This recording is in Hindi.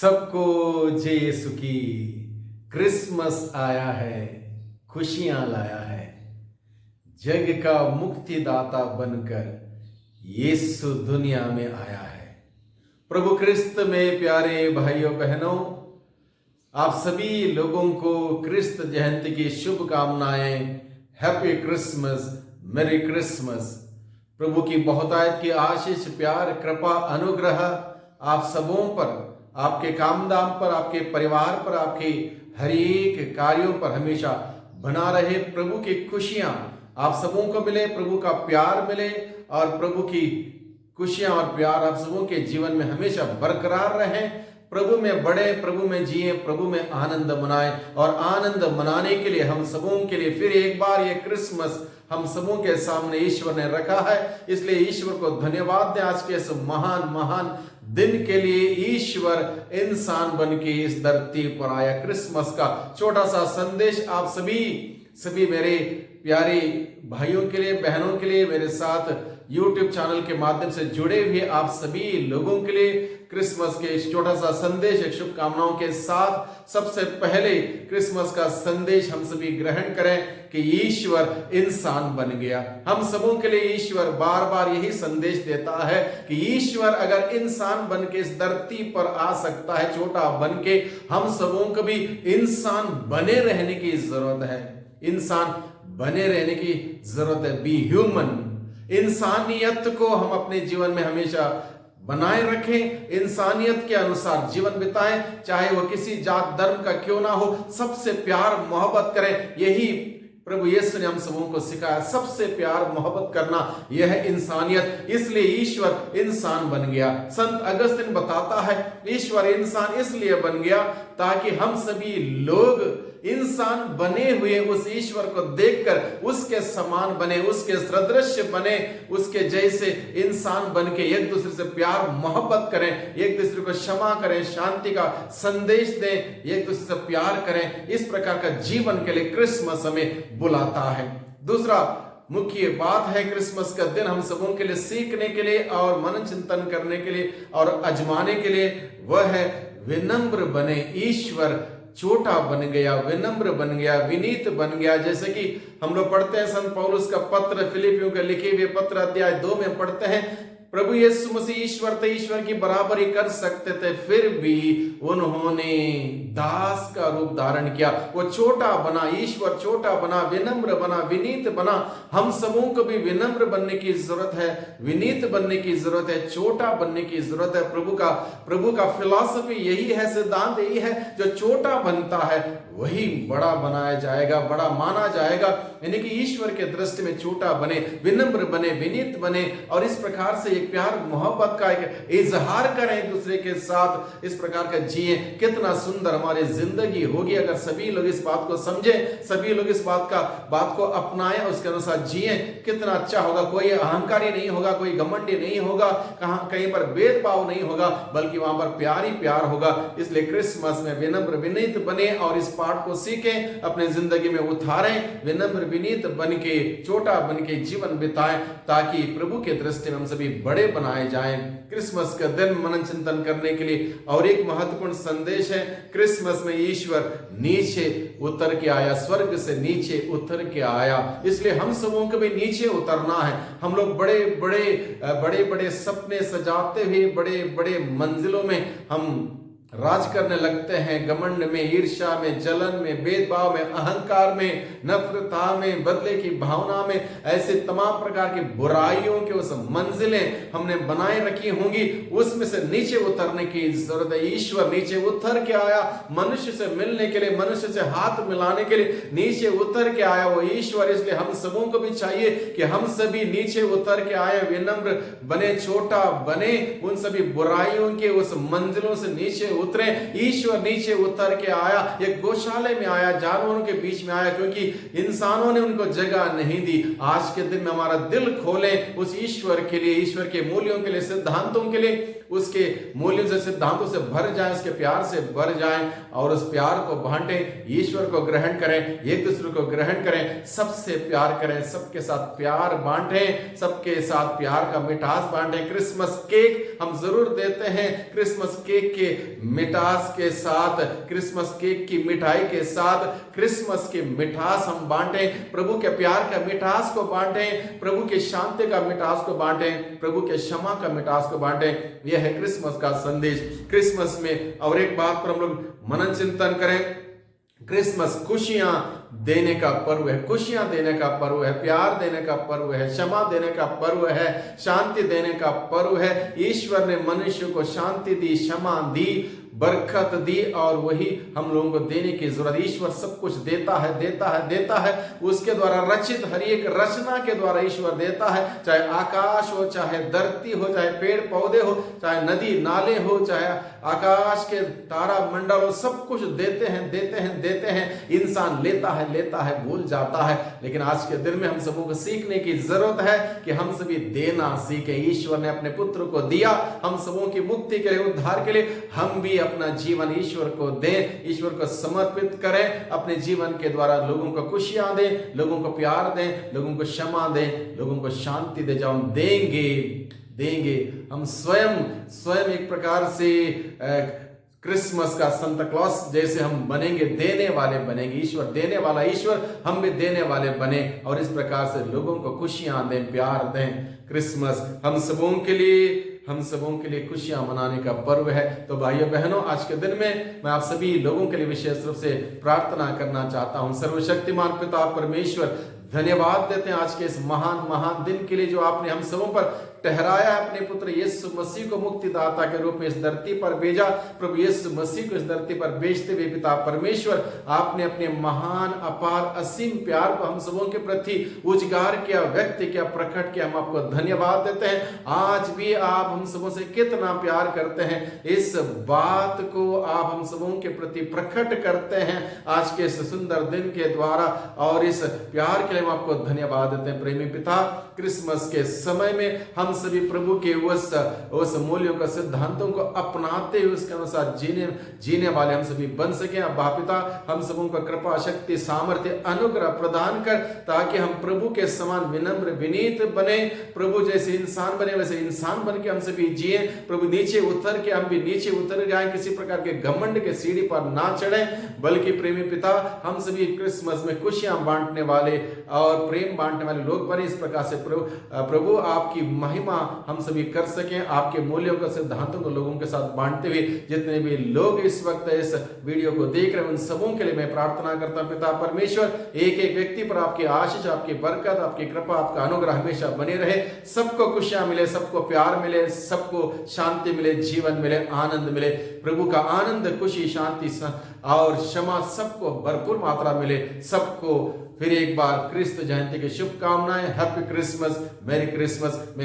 सबको जय यीशु की। क्रिसमस आया है, खुशियां लाया है। जग का मुक्तिदाता बनकर यीशु दुनिया में आया है। प्रभु क्रिस्त में प्यारे भाइयों बहनों, आप सभी लोगों को क्रिस्त जयंती की शुभकामनाएं। Happy Christmas, merry Christmas. प्रभु की बहुतायत की आशीष, प्यार, कृपा, अनुग्रह आप सबों पर, आपके कामदाम पर, आपके परिवार पर, आपके हर एक कार्यों पर हमेशा बना रहे। प्रभु की खुशियां आप सबों को मिले, प्रभु का प्यार मिले और प्रभु की खुशियां और प्यार आप सबों के जीवन में हमेशा बरकरार रहे। प्रभु में बढ़े, प्रभु में जिए, प्रभु में आनंद मनाए। और आनंद मनाने के लिए हम सबों के लिए फिर एक बार ये क्रिसमस हम सबों के सामने ईश्वर ने रखा है। इसलिए ईश्वर को धन्यवाद दें आज के इस महान महान दिन के लिए। ईश्वर इंसान बन के इस धरती पर आया। क्रिसमस का छोटा सा संदेश आप सभी मेरे प्यारे भाइयों के लिए, बहनों के लिए, मेरे साथ YouTube चैनल के माध्यम से जुड़े हुए आप सभी लोगों के लिए क्रिसमस के इस छोटा सा संदेश, एक शुभकामनाओं के साथ सबसे पहले क्रिसमस का संदेश हम सभी ग्रहण करें कि ईश्वर इंसान बन गया। हम सबों के लिए ईश्वर बार बार यही संदेश देता है कि ईश्वर अगर इंसान बन के इस धरती पर आ सकता है, छोटा बन के, हम सबों को भी इंसान बने रहने की जरूरत है। इंसान बने रहने की जरूरत है। Be human. इंसानियत को हम अपने जीवन में हमेशा बनाए रखें, इंसानियत के अनुसार जीवन बिताएं, चाहे वो किसी जात धर्म का क्यों ना हो। सबसे प्यार मोहब्बत करें, यही प्रभु यीशु ने हम सबों को सिखाया। सबसे प्यार मोहब्बत करना यह है इंसानियत। इसलिए ईश्वर इंसान बन गया। संत अगस्तिन बताता है ईश्वर इंसान इसलिए बन गया ताकि हम सभी लोग इंसान बने हुए उस ईश्वर को देखकर उसके समान बने, उसके सदृश बने, उसके जैसे इंसान बन के एक दूसरे से प्यार मोहब्बत करें, एक दूसरे को क्षमा करें, शांति का संदेश दें, एक दूसरे से प्यार करें। इस प्रकार का जीवन के लिए क्रिसमस हमें बुलाता है। दूसरा मुख्य बात है क्रिसमस का दिन हम सबों के लिए सीखने के लिए और मन चिंतन करने के लिए और आजमाने के लिए, वह है विनम्र बने। ईश्वर छोटा बन गया, विनम्र बन गया, विनीत बन गया। जैसे कि हम लोग पढ़ते हैं संत पौलुस का पत्र, फिलिपियों के लिखे हुए पत्र अध्याय 2 में पढ़ते हैं, प्रभु यीशु मसीह ईश्वर थे, ईश्वर की बराबरी कर सकते थे, फिर भी उन्होंने दास का रूप धारण किया। वो छोटा बना, ईश्वर छोटा बना, विनम्र बना, विनीत बना। हम सबों को भी विनम्र बनने की जरूरत है, विनीत बनने की जरूरत है, छोटा बनने की जरूरत है। प्रभु का फिलॉसफी यही है, सिद्धांत यही है, जो छोटा बनता है वही बड़ा बनाया जाएगा, बड़ा माना जाएगा। यानी कि ईश्वर के दृष्टि में छोटा बने, विनम्र बने, विनीत बने और इस प्रकार से एक प्यार मोहब्बत का एक इजहार करें एक दूसरे के साथ। इस प्रकार का जिए, कितना सुंदर हमारी जिंदगी होगी अगर सभी लोग इस बात को समझें, सभी लोग इस बात को अपनाएं, उसके अनुसार जिए। कितना अच्छा होगा। कोई अहंकारी नहीं होगा, कोई घमंडी नहीं होगा, कहीं पर भेदभाव नहीं होगा, बल्कि वहां पर प्यार ही प्यार होगा। इसलिए क्रिसमस में विनम्र विनीत बने और इस पाठ को सीखें, अपने जिंदगी में उतारें, विनम्र विनीत बन के, छोटा बन के जीवन बिताएं, ताकि प्रभु के दृष्टि में हम सभी बड़े बनाए जाएं। क्रिसमस का दिन मनन चिंतन करने के लिए और एक महत्वपूर्ण संदेश है। क्रिसमस में ईश्वर नीचे उतर के आया, स्वर्ग से नीचे उतर के आया। इसलिए हम सबों को भी नीचे उतरना है। हम लोग बड़े बड़े सपने सजाते हुए बड़े बड़े मंजिलों में हम राज करने लगते हैं, घमंड में, ईर्ष्या में, जलन में, भेदभाव में, अहंकार में, नफरता में, बदले की भावना में, ऐसे तमाम प्रकार की बुराइयों के उस मंजिलें हमने बनाए रखी होंगी। उसमें से नीचे उतरने की जरूरत है। ईश्वर नीचे उतर के आया मनुष्य से मिलने के लिए, मनुष्य से हाथ मिलाने के लिए नीचे उतर के आया वो ईश्वर। इसलिए हम सबों को भी चाहिए कि हम सभी नीचे उतर के आए, विनम्र बने, छोटा बने, उन सभी बुराइयों के उस मंजिलों से नीचे उतरे। ईश्वर नीचे उतर के आया, एक गौशाले में आया, जानवरों के बीच में आया, क्योंकि इंसानों ने उनको जगह नहीं दी। आज के दिन में हमारा दिल खोलें उस ईश्वर के लिए, ईश्वर के मूल्यों के लिए, सिद्धांतों के लिए, उसके मूल्यों से, सिद्धांतों से भर जाएं, उसके प्यार से भर जाएं और उस प्यार को बांटें, ईश्वर को ग्रहण करें, एक दूसरे को ग्रहण करें, सबसे प्यार करें, सबके साथ प्यार बांटें, सबके साथ प्यार का मिठास बांटें। क्रिसमस केक हम जरूर देते हैं, क्रिसमस केक के मिठास के साथ, क्रिसमस केक की मिठाई के साथ क्रिसमस की मिठास हम बांटें, प्रभु के प्यार का मिठास को बांटें, प्रभु के शांति का मिठास को बांटें, प्रभु के क्षमा का मिठास को बांटें। यह है क्रिसमस का संदेश। क्रिसमस में और एक बात पर हम लोग मनन चिंतन करें, क्रिसमस खुशियां देने का पर्व है, खुशियां देने का पर्व है, प्यार देने का पर्व है, क्षमा देने का पर्व है, शांति देने का पर्व है। ईश्वर ने मनुष्य को शांति दी, क्षमा दी, बरकत दी और वही हम लोगों को देने की जरूरत। ईश्वर सब कुछ देता है, देता है, देता है। उसके द्वारा रचित हर एक रचना के द्वारा ईश्वर देता है, चाहे आकाश हो, चाहे धरती हो, चाहे पेड़ पौधे हो, चाहे नदी नाले हो, चाहे आकाश के तारा मंडल हो, सब कुछ देते हैं, देते हैं, देते हैं। इंसान लेता है, लेता है, भूल जाता है। लेकिन आज के दिन में हम सबों को सीखने की जरूरत है कि हम सभी देना सीखें। ईश्वर ने अपने पुत्र को दिया हम सबों की मुक्ति के लिए, उद्धार के लिए। हम भी अपना जीवन ईश्वर को दें, ईश्वर को समर्पित करें, अपने जीवन के द्वारा लोगों को खुशियां दें, लोगों को प्यार दें, लोगों को क्षमा दें, लोगों को शांति दे। जब हम देंगे हम स्वयं एक प्रकार से क्रिसमस का संता क्लॉस जैसे हम बनेंगे, देने वाले बनेंगे। ईश्वर देने वाला ईश्वर, हम भी देने वाले बने और इस प्रकार से लोगों को खुशियां दें, प्यार दें। क्रिसमस हम सबों के लिए खुशियां मनाने का पर्व है। तो भाइयों बहनों, आज के दिन में मैं आप सभी लोगों के लिए विशेष रूप से प्रार्थना करना चाहता हूं। सर्वशक्तिमान पिता परमेश्वर, धन्यवाद देते हैं आज के इस महान दिन के लिए जो आपने हम सबों पर ठहराया है। अपने पुत्र यीशु मसीह को मुक्तिदाता के रूप में इस धरती पर भेजा। प्रभु यीशु मसीह को इस धरती पर भेजते हुए पिता परमेश्वर, आपने अपने महान अपार असीम प्यार को हम सबों के प्रति उजागर किया, व्यक्त किया, प्रकट किया। हम आपको धन्यवाद देते हैं। आज भी आप हम सबों से कितना प्यार करते हैं, इस बात को आप हम सबों के प्रति प्रकट करते हैं आज के इस सुंदर दिन के द्वारा, और इस प्यार के लिए हम आपको धन्यवाद देते हैं। प्रेमी पिता, क्रिसमस के समय में हम सभी प्रभु के उस मूल्यों का, सिद्धांतों को अपनाते हुए उसके अनुसार जीने वाले हम सभी बन सके। अब पिता, हम सबों का कृपा, शक्ति, सामर्थ्य, अनुग्रह प्रदान कर, ताकि हम प्रभु के समान विनम्र विनीत बने, प्रभु जैसे इंसान बने वैसे इंसान बन के हम सभी जिए। प्रभु नीचे उतर के हम भी नीचे उतर जाए, किसी प्रकार के घमंड के सीढ़ी पर ना चढ़े, बल्कि प्रेमी पिता हम सभी क्रिसमस में खुशियां बांटने वाले और प्रेम बांटने वाले लोग बने। इस प्रकार से प्रभु आपकी महिमा हम सभी कर सकें, आपके मूल्यों का, सिद्धांतों को लोगों के साथ बांटते हुए। जितने भी लोग इस वक्त इस वीडियो को देख रहे हैं उन सबों के लिए मैं प्रार्थना करता हूं पिता परमेश्वर, एक एक व्यक्ति पर आपकी आशीष, आपकी बरकत, आपकी कृपा, आपका अनुग्रह हमेशा बने रहे। सबको खुशियां मिले, सबको प्यार मिले, सबको शांति मिले, जीवन मिले, आनंद मिले। प्रभु का आनंद, खुशी, शांति और क्षमा सबको भरपूर मात्रा मिले। सबको फिर एक बार क्रिस्त जयंती की शुभकामनाएं। Happy Christmas, merry Christmas.